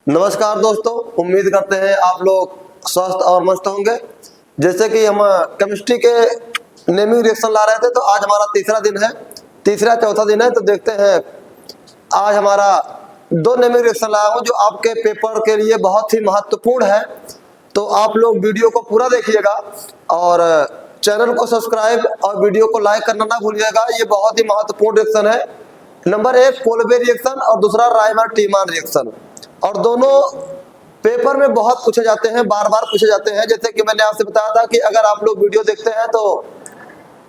नमस्कार दोस्तों, उम्मीद करते हैं आप लोग स्वस्थ और मस्त होंगे। जैसे कि हम केमिस्ट्री के नेमिंग रिएक्शन ला रहे थे, तो आज हमारा तीसरा चौथा दिन है। तो देखते हैं, आज हमारा 2 नेमिंग रिएक्शन लाया हूँ जो आपके पेपर के लिए बहुत ही महत्वपूर्ण है। तो आप लोग वीडियो को पूरा देखिएगा और चैनल को सब्सक्राइब और वीडियो को लाइक करना ना भूलिएगा। ये बहुत ही महत्वपूर्ण रिएक्शन है। नंबर 1 कोलबे रिएक्शन और दूसरा रायमर-टीमान रिएक्शन, और दोनों पेपर में बहुत पूछे जाते हैं, बार बार पूछे जाते हैं। जैसे कि मैंने आपसे बताया था कि अगर आप लोग वीडियो देखते हैं तो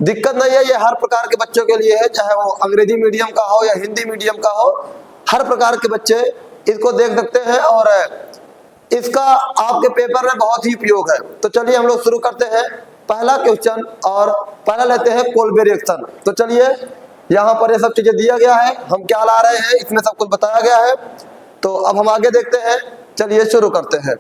दिक्कत नहीं है, ये हर प्रकार के बच्चों के लिए है, चाहे वो अंग्रेजी मीडियम का हो या हिंदी मीडियम का हो, हर प्रकार के बच्चे इसको देख सकते हैं और इसका आपके पेपर में बहुत ही उपयोग है। तो चलिए हम लोग शुरू करते हैं पहला क्वेश्चन, और पहला लेते हैं कोलबे रिएक्शन। तो चलिए, यहाँ पर ये सब चीजें दिया गया है, हम क्या ला रहे हैं इसमें सब कुछ बताया गया है। तो अब हम आगे देखते हैं, चलिए शुरू करते हैं।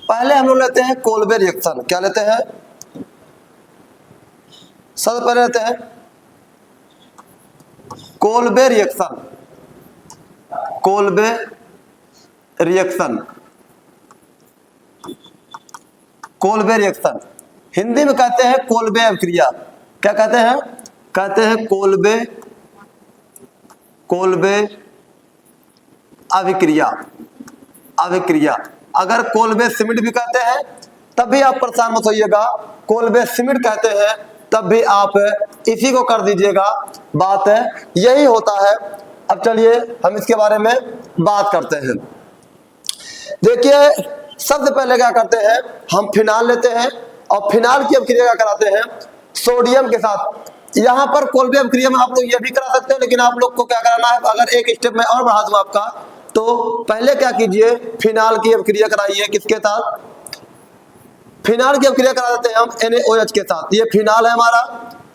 पहले हम लोग लेते हैं कोलबे रिएक्शन। क्या लेते हैं? सबसे पहले लेते हैं Kolbe reaction. Kolbe reaction, Kolbe reaction Hindi में कहते हैं कोलबे अभिक्रिया। क्या कहते हैं? कहते हैं कोलबे अभिक्रिया। अभिक्रिया अगर कोलबे सिमिट भी कहते हैं तब भी आप परेशान मत होइएगा, कोलबे सिमिट कहते हैं तब भी आप इसी को कर दीजिएगा। बात है यही होता है। अब चलिए हम इसके बारे में बात करते हैं। देखिए, सबसे पहले क्या करते हैं, हम फिनाल लेते हैं और फिनाल की अभिक्रिया क्या कराते हैं सोडियम के साथ। यहाँ पर कोलबे अभिक्रिया में आप लोग ये भी करा सकते हैं, लेकिन आप लोग को क्या कराना है, अगर एक स्टेप में और बढ़ा दूं आपका, तो पहले क्या कीजिए, फिनाल की अभिक्रिया कराइए। किसके साथ? फिनाल की अभिक्रिया करा देते हैं हम NaOH के साथ। ये फिनाल है हमारा,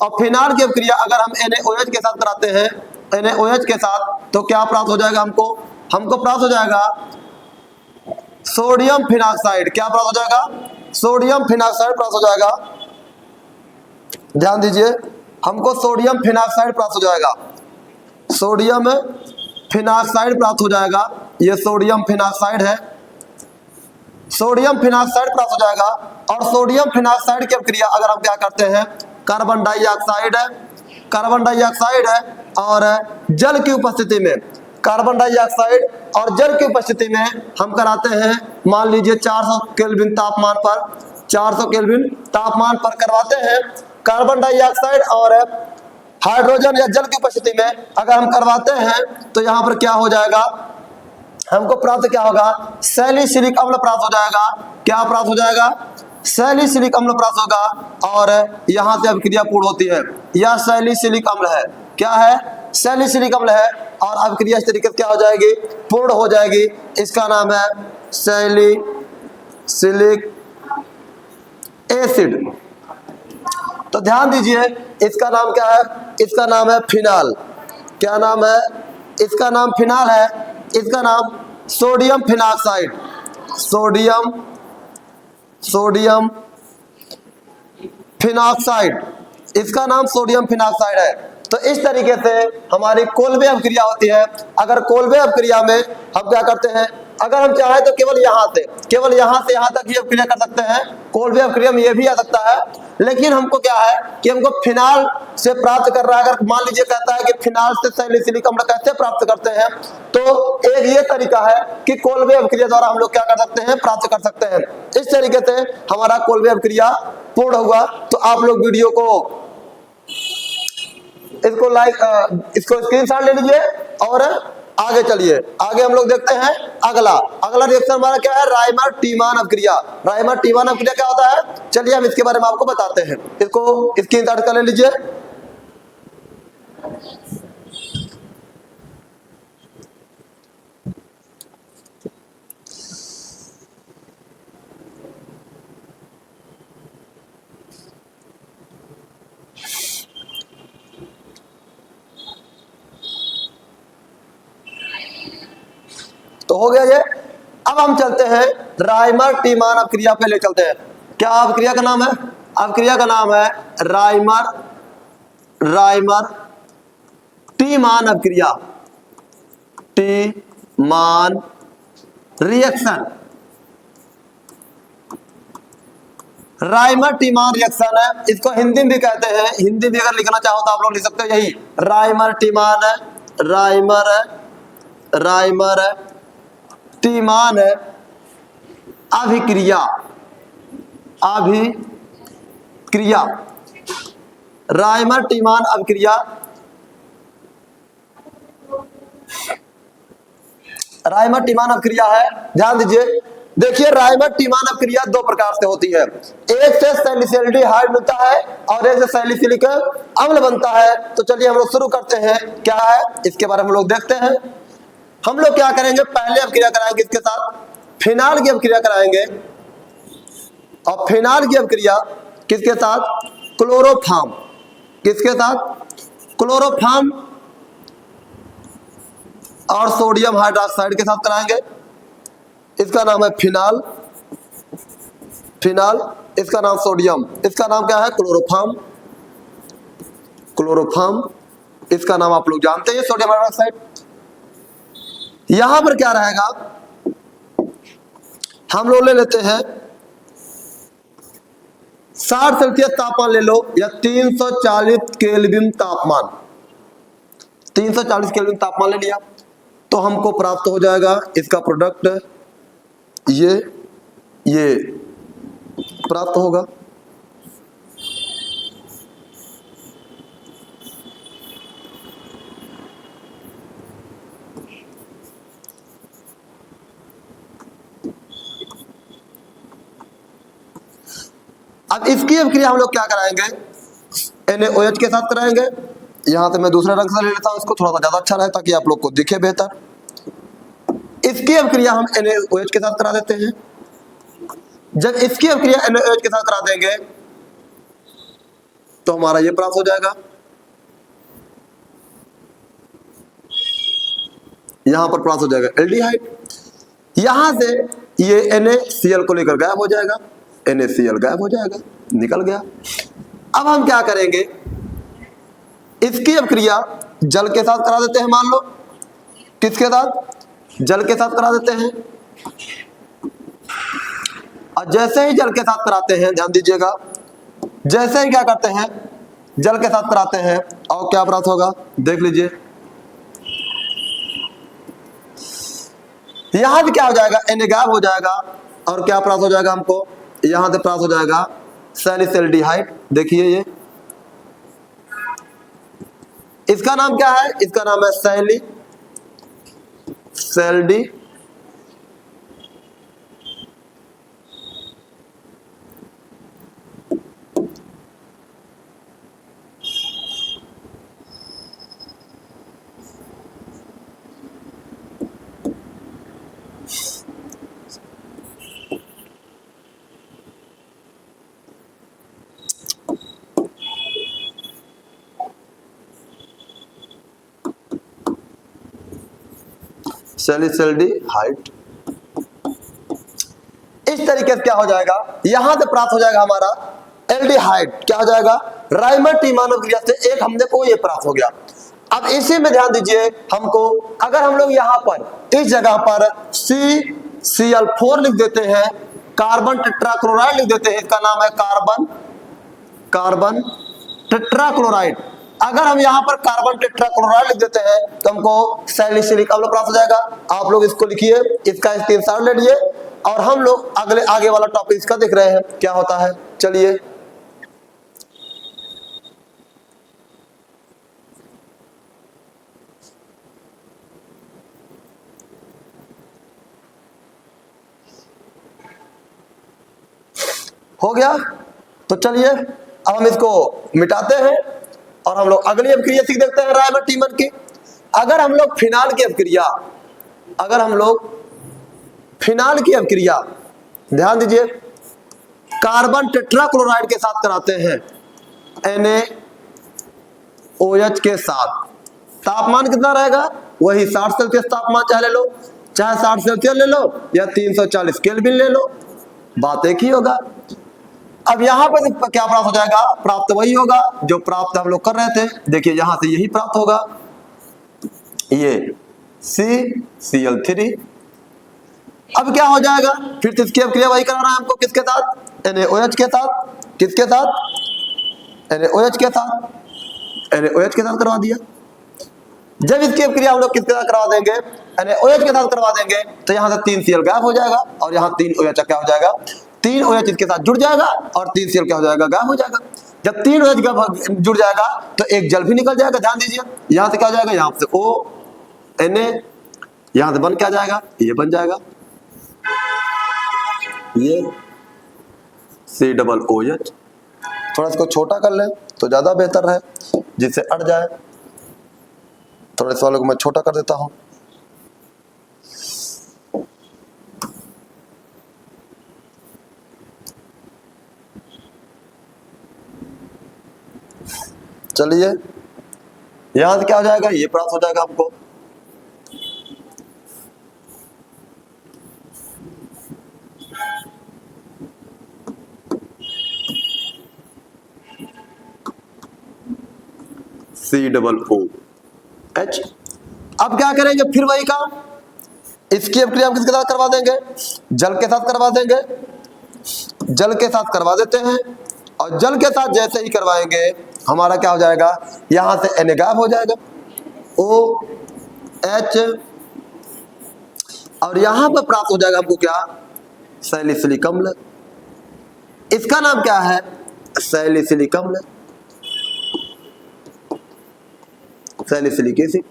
और फिनाल की अभिक्रिया अगर हम NaOH के साथ कराते हैं, NaOH के साथ, तो क्या प्राप्त हो जाएगा हमको प्राप्त हो जाएगा सोडियम फिनॉक्साइड। क्या प्राप्त हो जाएगा? सोडियम फिनॉक्साइड प्राप्त हो जाएगा। ध्यान दीजिए, हमको सोडियम फिनॉक्साइड प्राप्त हो जाएगा। सोडियम फिनॉक्साइड प्राप्त हो जाएगा। ये सोडियम फिनॉक्साइड है, सोडियम फिनॉक्साइड प्राप्त हो जाएगा। और सोडियम फिनॉक्साइड की अभिक्रिया अगर हम क्या करते हैं, कार्बन डाइऑक्साइड है, कार्बन डाइऑक्साइड है और जल की उपस्थिति में, कार्बन डाइऑक्साइड और जल की उपस्थिति में हम कराते हैं, मान लीजिए 400 केल्विन तापमान पर, 400 केल्विन तापमान पर करवाते हैं कार्बन डाइऑक्साइड और हाइड्रोजन या जल की उपस्थिति में अगर हम करवाते हैं, तो यहाँ पर क्या हो जाएगा, हमको प्राप्त क्या होगा, सैलिसिलिक अम्ल प्राप्त हो जाएगा। क्या प्राप्त हो जाएगा? सैलिसिलिक अम्ल प्राप्त होगा, और यहाँ से अभिक्रिया पूर्ण होती है। यह सैलिसिलिक अम्ल है। क्या है? सैलिसिलिक अम्ल है, और अभिक्रिया इस तरीके से क्या हो जाएगी, पूर्ण हो जाएगी। इसका नाम है सैलिसिलिक एसिड। तो ध्यान दीजिए, इसका नाम क्या है? इसका नाम है फिनाल। क्या नाम है? इसका नाम फिनाल है। इसका नाम सोडियम फिनॉक्साइड, सोडियम फिनॉक्साइड, इसका नाम सोडियम फिनॉक्साइड है। तो इस तरीके से हमारी कोलबे अभिक्रिया होती है। अगर कोलबे अभिक्रिया में हम क्या करते हैं, अगर हम चाहें तो केवल यहाँ से यहाँ तक ही अभिक्रिया कर सकते हैं। कोलबे अभिक्रिया में ये भी आ सकता है, लेकिन हमको क्या है कि हमको फिनाल से प्राप्त कर रहा है। अगर मान लीजिए कहता है कि फिनाल से सैलिसिलिक अम्ल कैसे प्राप्त करते हैं, तो एक ये तरीका है कि कोलबे अभिक्रिया द्वारा हम लोग क्या कर सकते हैं, प्राप्त कर सकते हैं। इस तरीके से हमारा कोलबे अभिक्रिया पूर्ण हुआ। तो आप लोग वीडियो को इसको स्क्रीनशॉट ले लीजिए और आगे चलिए। आगे हम लोग देखते हैं अगला रिएक्शन हमारा क्या है, रायमर-टीमान अभिक्रिया। रायमर-टीमान अभिक्रिया क्या होता है, चलिए हम इसके बारे में आपको बताते हैं। इसको स्क्रीनशॉट कर ले लीजिए। तो हो गया ये। अब हम चलते हैं राइमर टीमान अपक्रिया पे ले चलते हैं। क्या अपक्रिया का नाम है? अपक्रिया का नाम है राइमर टीमान अपक्रिया, टीमान रिएक्शन। राइमर टीमान रिएक्शन है, इसको हिंदी में भी कहते हैं। हिंदी में अगर लिखना चाहो तो आप लोग लिख सकते हो यही, राइमर टीमान है, राइमर है, टीमान है, अभिक्रिया, राइमर टीमान अभिक्रिया। राइमर टीमान अभिक्रिया है, ध्यान दीजिए। देखिए राइमर टीमान अभिक्रिया दो प्रकार से होती है, एक से सैलिसिल्डिहाइड मिलता है और एक से सैलिसिलिक अम्ल बनता है। तो चलिए हम लोग शुरू करते हैं, क्या है इसके बारे में हम लोग देखते हैं। हम लोग क्या करेंगे, पहले अभिक्रिया कराएंगे इसके साथ फिनाल की अभिक्रिया कराएंगे, और फिनाल की अभिक्रिया किसके साथ? क्लोरोफॉर्म। किसके साथ? क्लोरोफॉर्म और सोडियम हाइड्रोक्साइड के साथ कराएंगे। इसका नाम है फिनाल, इसका नाम सोडियम, इसका नाम क्या है? क्लोरोफॉर्म, इसका नाम आप लोग जानते हैं सोडियम हाइड्रोक्साइड। यहां पर क्या रहेगा, हम लोग ले लेते हैं 60 सेल्सियस तापमान ले लो, या 340 केल्विन तापमान, 340 केल्विन तापमान ले लिया, तो हमको प्राप्त हो जाएगा इसका प्रोडक्ट ये प्राप्त होगा। अब इसकी अभिक्रिया हम लोग क्या कराएंगे, NaOH के साथ कराएंगे। यहां से मैं दूसरा रंग से ले लेता हूं, इसको थोड़ा सा ज्यादा अच्छा रहे ताकि आप लोग को दिखे बेहतर। इसकी अभिक्रिया हम NaOH के साथ करा देते हैं। जब इसकी अभिक्रिया NaOH के साथ करा देंगे तो हमारा ये प्राप्त हो जाएगा, यहां पर प्राप्त हो जाएगा एल्डिहाइड। यहां से ये NaCl को लेकर गायब हो जाएगा, NaCl गायब हो जाएगा, निकल गया। अब हम क्या करेंगे, इसकी अभिक्रिया जल के साथ करा देते हैं। मान लो किसके साथ? जल के साथ करा देते हैं। और जैसे ही जल के साथ कराते हैं, ध्यान दीजिएगा, जैसे ही क्या करते हैं, जल के साथ कराते हैं, और क्या प्राप्त होगा देख लीजिए। यहां भी क्या हो जाएगा, Na गायब हो जाएगा, और क्या प्राप्त हो जाएगा हमको, यहां से प्राप्त हो जाएगा सैलिसिल्डिहाइड। देखिए ये, इसका नाम क्या है? इसका नाम है सैलिसिल्डी। सैलिसिल्डिहाइड। इस तरीके से क्या हो जाएगा, यहां से प्राप्त हो जाएगा हमारा एल्डिहाइड। क्या हो जाएगा, राइमर टीमान अभिक्रिया से एक हमने को ये प्राप्त हो गया। अब इसी में ध्यान दीजिए, हमको अगर हम लोग यहां पर इस जगह पर CCl4 लिख देते हैं, कार्बन टेट्राक्लोराइड लिख देते हैं, इसका नाम है कार्बन टेट्राक्लोराइड। अगर हम यहाँ पर कार्बन टेट्राक्लोराइड लिख देते हैं तो हमको सैलिसिलिक अम्ल प्राप्त हो जाएगा। आप लोग इसको लिखिए, इसका स्क्रीनशॉट ले लिए, और हम लोग आगे वाला टॉपिक इसका देख रहे हैं क्या होता है। चलिए हो गया, तो चलिए अब हम इसको मिटाते हैं और हम लोग अगली अभिक्रिया सीख देखते हैं राइमर टीमन की। अगर हम लोग फिनाल की अभिक्रिया ध्यान दीजिए, कार्बन टेट्राक्लोराइड के साथ कराते हैं, NaOH के साथ, तापमान कितना रहेगा, वही 60 सेल्सियस तापमान चाहे ले लो। चाहे 60 सेल्सियस ले लो या 340 केल्विन ले लो, बात एक ही होगा। अब यहाँ पर क्या प्राप्त हो जाएगा, प्राप्त वही होगा जो प्राप्त हम लोग कर रहे थे। देखिए यहाँ से यही प्राप्त होगा, ये CCl3। अब क्या हो जाएगा, फिर से इसकी अभिक्रिया वही कराना है हमको, किसके साथ, NaOH के साथ, किसके साथ, NaOH के साथ, NaOH के साथ करवा दिया। जब इसकी अभिक्रिया हम लोग किसके साथ करवा देंगे, NaOH के साथ करवा देंगे, तो यहाँ से 3Cl गायब हो जाएगा और यहाँ 3OH क्या हो जाएगा, 3OH इसके साथ जुड़ जाएगा और 3Cl क्या हो जाएगा, गायब हो जाएगा। जब 3OH जुड़ जाएगा तो एक जल भी निकल जाएगा, ध्यान दीजिए। यहाँ से क्या हो जाएगा, यहाँ से O Na, यहाँ से बन क्या जाएगा, ये बन जाएगा, ये COOH। थोड़ा इसको छोटा कर लें तो ज्यादा बेहतर है, जिससे अट जाए। थोड़े सवालों को मैं छोटा कर देता हूं। चलिए यहां से क्या हो जाएगा, ये प्राप्त हो जाएगा आपको। COOH। अब क्या करेंगे, फिर वही काम, इसकी अभिक्रिया हम किसके साथ करवा देंगे, जल के साथ करवा देंगे। जल के साथ करवा देते हैं और जल के साथ जैसे ही करवाएंगे हमारा क्या हो जाएगा, यहां से Na गायब हो जाएगा, OH, और यहां पर प्राप्त हो जाएगा हमको क्या, सैलिसिलिक अम्ल। इसका नाम क्या है, सैलिसिलिक अम्ल, सैलिसिलिक एसिड।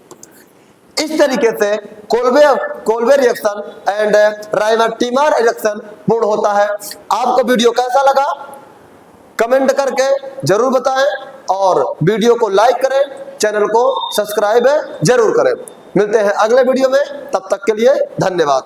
इस तरीके से Kolbe reaction and Rymer-teamer reaction पूर्ण होता है। आपको वीडियो कैसा लगा कमेंट करके जरूर बताएं और वीडियो को लाइक करें, चैनल को सब्सक्राइब जरूर करें। मिलते हैं अगले वीडियो में, तब तक के लिए धन्यवाद।